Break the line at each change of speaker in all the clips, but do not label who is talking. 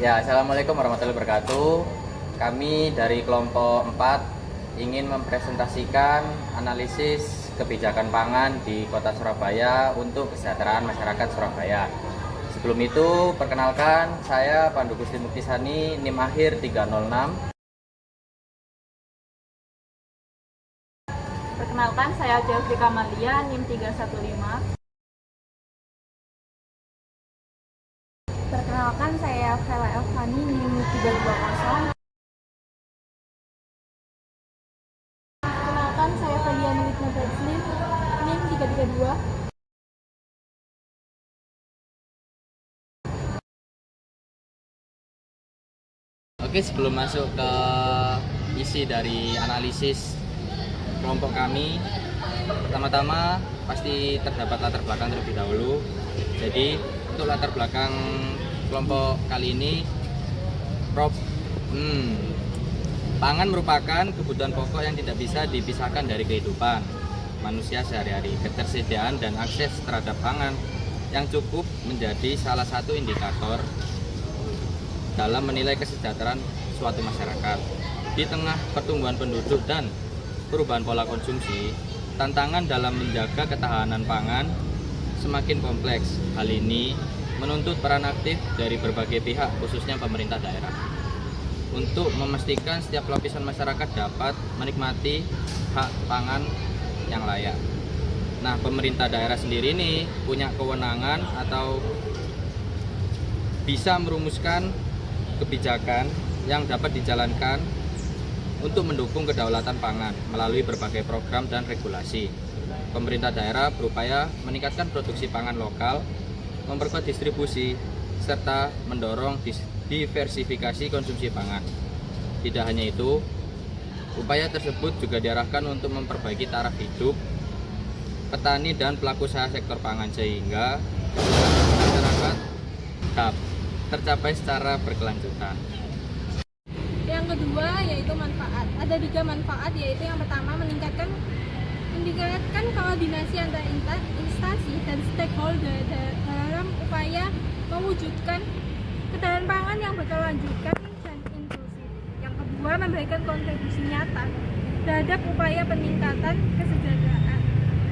Ya, Assalamualaikum warahmatullahi wabarakatuh. Kami dari kelompok 4 ingin mempresentasikan analisis kebijakan pangan di Kota Surabaya untuk kesejahteraan masyarakat Surabaya. Sebelum itu, perkenalkan saya Pandu Gusti Muktisani, NIM akhir 306.
Perkenalkan, saya Jeffrey Kamalia, NIM 315.
Perkenalkan, saya Vela Elfani, NIM 320.
Perkenalkan, saya Fadiani Witna Taslim, NIM 332.
Oke, sebelum masuk ke isi dari analisis kelompok kami, pertama-tama pasti terdapat latar belakang terlebih dahulu. Jadi untuk latar belakang kelompok kali ini, pangan merupakan kebutuhan pokok yang tidak bisa dipisahkan dari kehidupan manusia sehari-hari. Ketersediaan dan akses terhadap pangan yang cukup menjadi salah satu indikator dalam menilai kesejahteraan suatu masyarakat. Di tengah pertumbuhan penduduk dan perubahan pola konsumsi, tantangan dalam menjaga ketahanan pangan semakin kompleks. Hal ini menuntut peran aktif dari berbagai pihak, khususnya pemerintah daerah, untuk memastikan setiap lapisan masyarakat dapat menikmati hak pangan yang layak. Nah, pemerintah daerah sendiri ini punya kewenangan atau bisa merumuskan kebijakan yang dapat dijalankan untuk mendukung kedaulatan pangan melalui berbagai program dan regulasi. Pemerintah daerah berupaya meningkatkan produksi pangan lokal, memperkuat distribusi, serta mendorong diversifikasi konsumsi pangan. Tidak hanya itu, upaya tersebut juga diarahkan untuk memperbaiki taraf hidup petani dan pelaku usaha sektor pangan sehingga masyarakat tercapai secara berkelanjutan.
Yang kedua yaitu manfaat. Ada 3 manfaat, yaitu yang pertama meningkatkan koordinasi antar instansi dan stakeholder dalam upaya mewujudkan ketahanan pangan yang berkelanjutan dan inklusif. Yang kedua, memberikan kontribusi nyata terhadap upaya peningkatan kesejahteraan.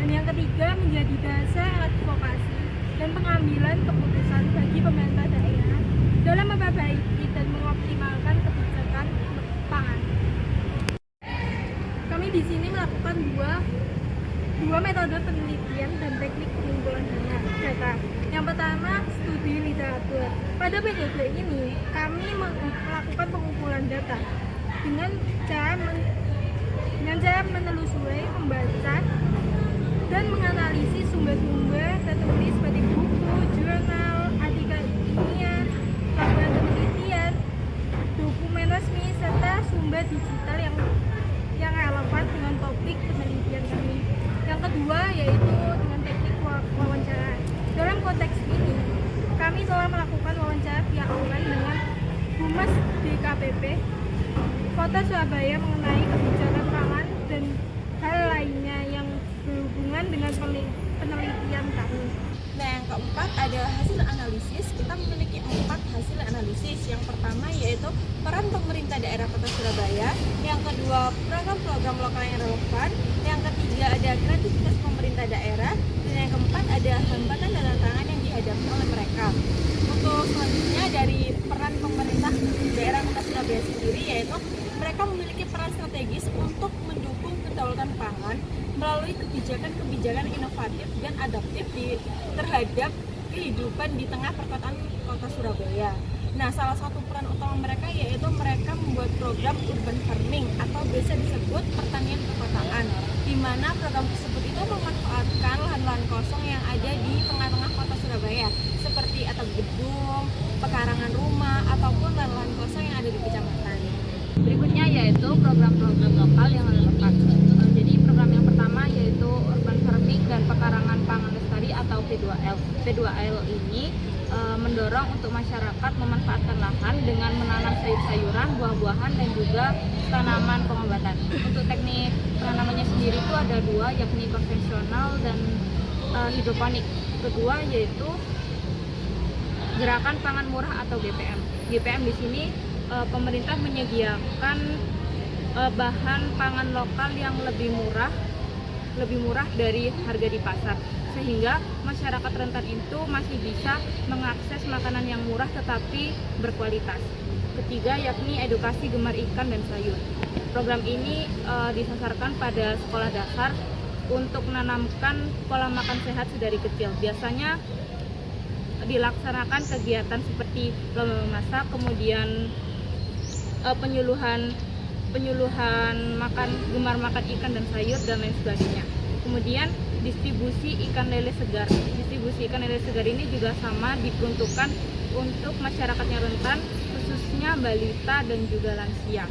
Dan yang ketiga, menjadi dasar advokasi dan pengambilan keputusan bagi pemerintah daerah dalam memperbaiki dan mengoptimalkan kebijakan pangan. Kami di sini melakukan dua metode penelitian dan teknik pengumpulan data. Yang pertama, studi literatur. Pada metode ini, kami melakukan pengumpulan data dengan cara menelusuri, membaca, dan menganalisis sumber-sumber tertulis seperti buku, jurnal, artikel ilmiah, laporan penelitian, dokumen resmi, serta sumber digital yang relevan dengan topik penelitian kami. Yang kedua yaitu dengan teknik wawancara. Dalam konteks ini, kami telah melakukan wawancara via online dengan Humas DKPP Kota Surabaya mengenai kebijakan pangan dan hal lainnya yang berhubungan dengan penelitian kami.
Nah, yang keempat ada hasil analisis. Kita memiliki 4 hasil analisis. Yang pertama yaitu peran pemerintah daerah Kota Surabaya. Yang kedua, program-program lokal yang relevan. Yang ketiga, ada kreativitas pemerintah daerah. Dan yang keempat, ada hambatan dan tantangan yang dihadapi oleh mereka. Untuk selanjutnya, dari peran pemerintah daerah Kota Surabaya sendiri, yaitu mereka memiliki peran strategis untuk mendukung kedaulatan pangan melalui kebijakan-kebijakan inovatif dan adaptif terhadap kehidupan di tengah perkotaan Kota Surabaya. Nah, salah satu peran utama mereka yaitu mereka membuat program urban farming atau biasa disebut pertanian perkotaan, di mana program tersebut itu memanfaatkan lahan-lahan kosong yang ada di tengah-tengah Kota Surabaya seperti atap gedung, pekarangan rumah, ataupun lahan-lahan kosong yang ada di kecamatan.
Berikutnya yaitu program-program lokal yang relevan. Jadi program yang pertama yaitu urban farming dan pekarangan pangan lestari atau P2L. P2L ini mendorong untuk masyarakat memanfaatkan lahan dengan menanam sayur-sayuran, buah-buahan, dan juga tanaman pengobatan. Untuk teknik penanamannya sendiri itu ada 2, yakni konvensional dan hidroponik. Kedua yaitu gerakan pangan murah atau GPM. GPM di sini pemerintah menyediakan bahan pangan lokal yang lebih murah dari harga di pasar, sehingga masyarakat rentan itu masih bisa mengakses makanan yang murah tetapi berkualitas. Ketiga, yakni edukasi gemar ikan dan sayur. Program ini disasarkan pada sekolah dasar untuk menanamkan pola makan sehat sedari kecil. Biasanya dilaksanakan kegiatan seperti lomba memasak, kemudian penyuluhan gemar makan ikan dan sayur dan lain sebagainya. Kemudian distribusi ikan lele segar. Distribusi ikan lele segar ini juga sama diperuntukkan untuk masyarakat yang rentan, khususnya balita dan juga lansia.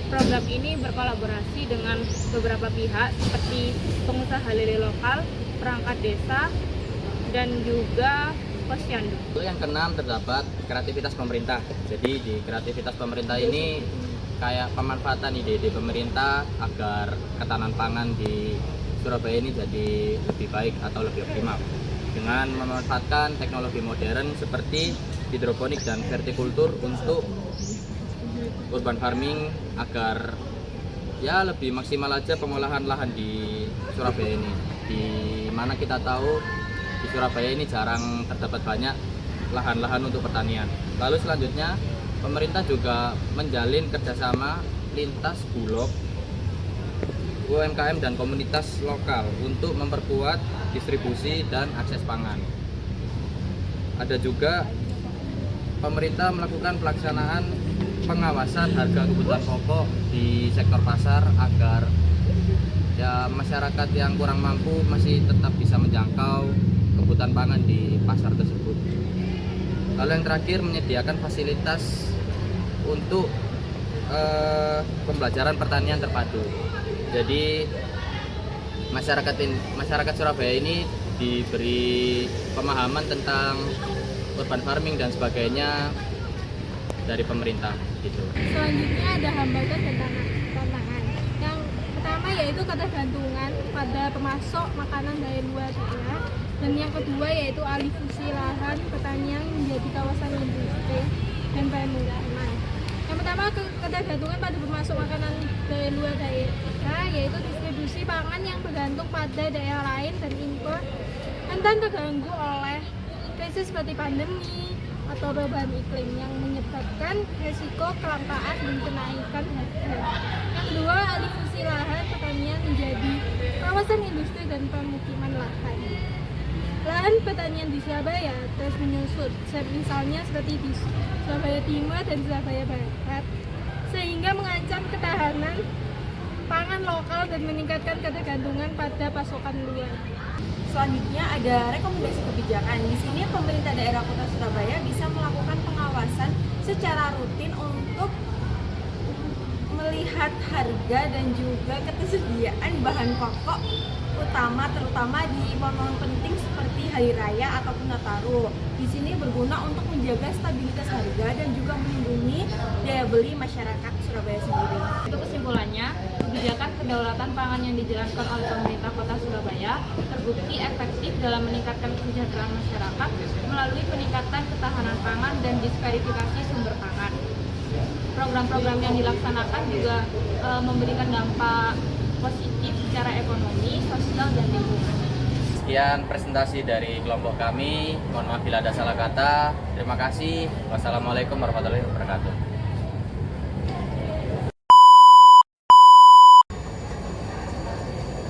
Program ini berkolaborasi dengan beberapa pihak seperti pengusaha lele lokal, perangkat desa, dan juga posyandu.
Yang keenam terdapat kreativitas pemerintah. Jadi di kreativitas pemerintah ini kayak pemanfaatan ide-ide pemerintah agar ketahanan pangan di Surabaya ini jadi lebih baik atau lebih optimal dengan memanfaatkan teknologi modern seperti hidroponik dan vertikultur untuk urban farming agar ya lebih maksimal aja pengolahan lahan di Surabaya ini. Di mana kita tahu di Surabaya ini jarang terdapat banyak lahan-lahan untuk pertanian. Lalu selanjutnya pemerintah juga menjalin kerjasama lintas bulog, UMKM dan komunitas lokal untuk memperkuat distribusi dan akses pangan. Ada juga pemerintah melakukan pelaksanaan pengawasan harga kebutuhan pokok di sektor pasar agar ya masyarakat yang kurang mampu masih tetap bisa menjangkau kebutuhan pangan di pasar tersebut. Lalu yang terakhir menyediakan fasilitas untuk pembelajaran pertanian terpadu. Jadi masyarakat Surabaya ini diberi pemahaman tentang urban farming dan sebagainya dari pemerintah gitu.
Selanjutnya ada hambatan dan tantangan. Yang pertama yaitu ketergantungan pada pemasok makanan dari luar daerah, dan yang kedua yaitu alih fungsi lahan pertanian menjadi kawasan industri dan permukiman. Yang pertama ketergantungan pada pemasok makanan dari luar daerah, yaitu distribusi pangan yang bergantung pada daerah lain dan impor rentan terganggu oleh krisis seperti pandemi atau perubahan iklim yang menyebabkan resiko kelangkaan dan kenaikan harga. Yang kedua, alih fungsi lahan pertanian menjadi kawasan industri dan pemukiman lahan. Lahan pertanian di Surabaya terus menyusut, misalnya seperti di Surabaya Timur dan Surabaya Barat, sehingga mengancam ketahanan pangan lokal dan meningkatkan ketergantungan pada pasokan luar.
Selanjutnya ada rekomendasi kebijakan. Di sini pemerintah daerah Kota Surabaya bisa melakukan pengawasan secara rutin untuk melihat harga dan juga ketersediaan bahan pokok utama, terutama di momen penting seperti hari raya ataupun Nataru. Di sini berguna untuk menjaga stabilitas harga dan juga melindungi daya beli masyarakat Surabaya sendiri.
Untuk kesimpulannya, kebijakan kedaulatan pangan yang dijalankan oleh pemerintah Kota Surabaya terbukti efektif dalam meningkatkan kesejahteraan masyarakat melalui peningkatan ketahanan pangan dan diversifikasi sumber pangan. Program-program yang dilaksanakan juga memberikan dampak positif secara ekonomi, sosial, dan lingkungan.
Sekian presentasi dari kelompok kami. Mohon maaf bila ada salah kata. Terima kasih. Wassalamualaikum warahmatullahi wabarakatuh.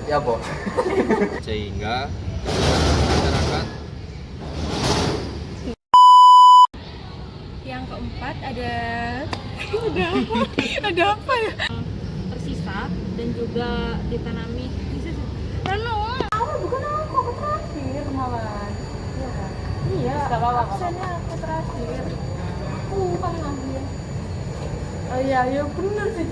Ya, Bo. Sehingga masyarakat.
Yang keempat ada
Ada apa ya?
Tersisa dan juga ditanami.
bukan aku terakhir malah. Iya kan? Iya, absennya aku terakhir. Kamu ngambil. Oh iya, ya bener sih.